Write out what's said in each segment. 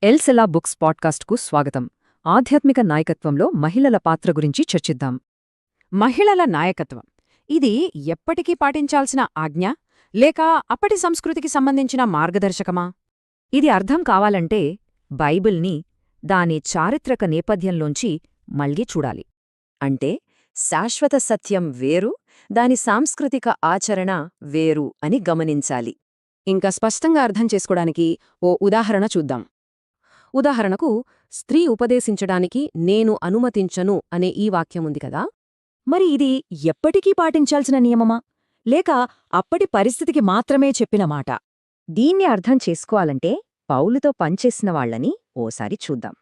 ఎల్సెలా books పాడ్కాస్ట్కు స్వాగతం. ఆధ్యాత్మిక నాయకత్వంలో మహిళల పాత్ర గురించి చర్చిద్దాం. మహిళల నాయకత్వం ఇది ఎప్పటికీ పాటించాల్సిన ఆజ్ఞ లేక అప్పటి సంస్కృతికి సంబంధించిన మార్గదర్శకమా? ఇది అర్థం కావాలంటే బైబిల్ని దాని చారిత్రక నేపథ్యంలోంచి మళ్లీ చూడాలి. అంటే శాశ్వత సత్యం వేరు, దాని సాంస్కృతిక ఆచరణ వేరు అని గమనించాలి. ఇంకా స్పష్టంగా అర్థం చేసుకోవడానికి ఓ ఉదాహరణ చూద్దాం. ఉదాహరణకు, స్త్రీ ఉపదేశించడానికి నేను అనుమతించను అనే ఈ వాక్యముంది కదా. మరి ఇది ఎప్పటికీ పాటించాల్సిన నియమమా, లేక అప్పటి పరిస్థితికి మాత్రమే చెప్పిన మాట? దీన్ని అర్థం చేసుకోవాలంటే పౌలుతో పనిచేసిన వాళ్లని ఓసారి చూద్దాం.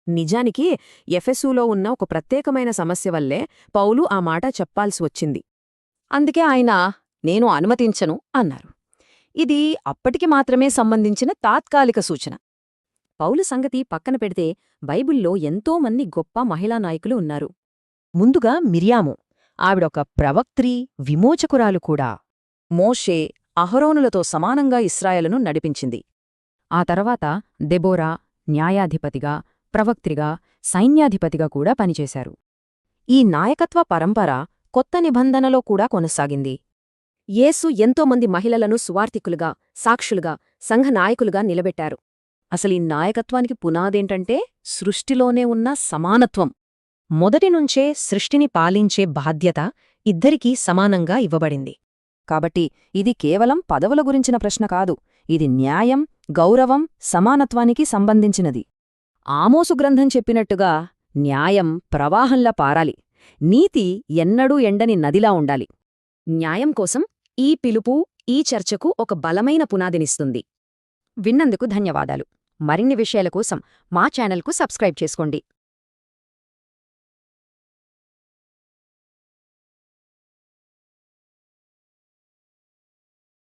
నిజానికి ఎఫెసూలో ఉన్న ఒక ప్రత్యేకమైన సమస్య వల్లే పౌలు ఆ మాట చెప్పాల్సి వచ్చింది. అందుకే ఆయన నేను అనుమతించను అన్నారు. ఇది అప్పటికి మాత్రమే సంబంధించిన తాత్కాలిక సూచన. పౌలు సంగతి పక్కన పెడితే బైబిల్లో ఎంతోమంది గొప్ప మహిళా నాయకులు ఉన్నారు. ముందుగా మిర్యాము, ఆవిడొక ప్రవక్త్రి, విమోచకురాలు కూడా. మోషే, అహరోనులతో సమానంగా ఇశ్రాయేలును నడిపించింది. ఆ తర్వాత దెబోరా న్యాయాధిపతిగా, ప్రవక్త్రిగా, సైన్యాధిపతిగా కూడా పనిచేశారు. ఈ నాయకత్వ పరంపర కొత్త నిబంధనలో కూడా కొనసాగింది. యేసు ఎంతోమంది మహిళలను సువార్తికులుగా, సాక్షులుగా, సంఘనాయకులుగా నిలబెట్టారు. అసలీ నాయకత్వానికి పునాదేంటంటే సృష్టిలోనే ఉన్న సమానత్వం. మొదటినుంచే సృష్టిని పాలించే బాధ్యత ఇద్దరికీ సమానంగా ఇవ్వబడింది. కాబట్టి ఇది కేవలం పదవుల గురించిన ప్రశ్న కాదు, ఇది న్యాయం, గౌరవం, సమానత్వానికి సంబంధించినది. ఆమోసు గ్రంథం చెప్పినట్టుగా న్యాయం ప్రవాహంలా పారాలి, నీతి ఎన్నడూ ఎండని నదిలా ఉండాలి. న్యాయం కోసం ఈ పిలుపు, ఈ చర్చకు ఒక బలమైన పునాదినిస్తుంది. విన్నందుకు ధన్యవాదాలు. మరిన్ని విషయాల కోసం మా ఛానల్కు సబ్స్క్రైబ్ చేసుకోండి.